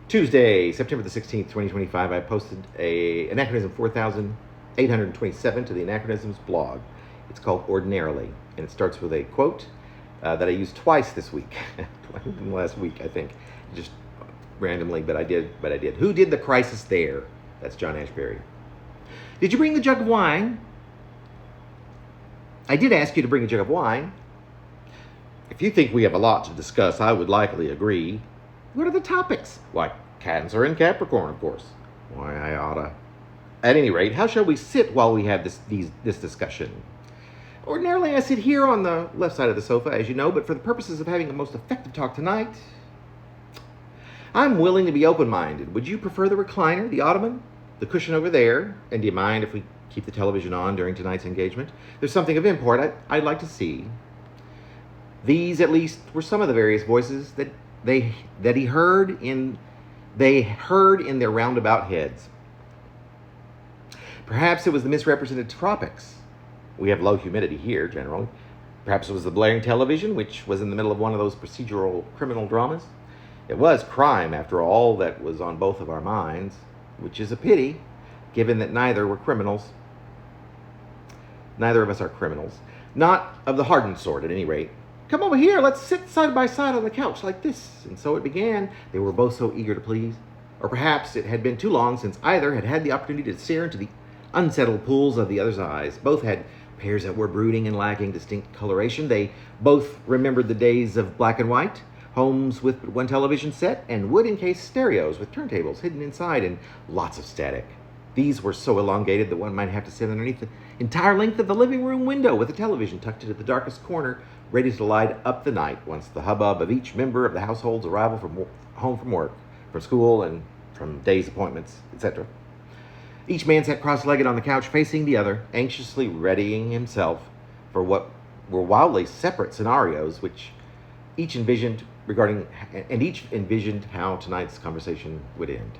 Tuesday, September the 16th, 2025, I posted a Anachronism 4827 to the Anachronisms blog. It's called Ordinarily, and it starts with a quote that I used twice this week, in the last week, I think, just randomly, but I did. Who did the crisis there? That's John Ashbery. Did you bring the jug of wine? I did ask you to bring a jug of wine. If you think we have a lot to discuss, I would likely agree. What are the topics? Why, Cancer and Capricorn, of course. Why, I oughta. At any rate, how shall we sit while we have this discussion? Ordinarily, I sit here on the left side of the sofa, as you know, but for the purposes of having a most effective talk tonight, I'm willing to be open-minded. Would you prefer the recliner, the ottoman, the cushion over there? And do you mind if we keep the television on during tonight's engagement? There's something of import I'd like to see. These, at least, were some of the various voices that they heard in their roundabout heads. Perhaps it was the misrepresented tropics. We have low humidity here, generally. Perhaps it was the blaring television, which was in the middle of one of those procedural criminal dramas. It was crime, after all, that was on both of our minds, which is a pity, given that neither were criminals. Neither of us are criminals. Not of the hardened sort, at any rate. Come over here, let's sit side by side on the couch like this. And so it began. They were both so eager to please. Or perhaps it had been too long since either had had the opportunity to stare into the unsettled pools of the other's eyes. Both had pairs that were brooding and lacking distinct coloration. They both remembered the days of black and white, homes with one television set, and wood-encased stereos with turntables hidden inside and lots of static. These were so elongated that one might have to sit underneath the entire length of the living room window with the television tucked into the darkest corner, ready to light up the night once the hubbub of each member of the household's arrival from home from work, from school, and from day's appointments, etc. Each man sat cross-legged on the couch facing the other, anxiously readying himself for what were wildly separate scenarios which each envisioned how tonight's conversation would end.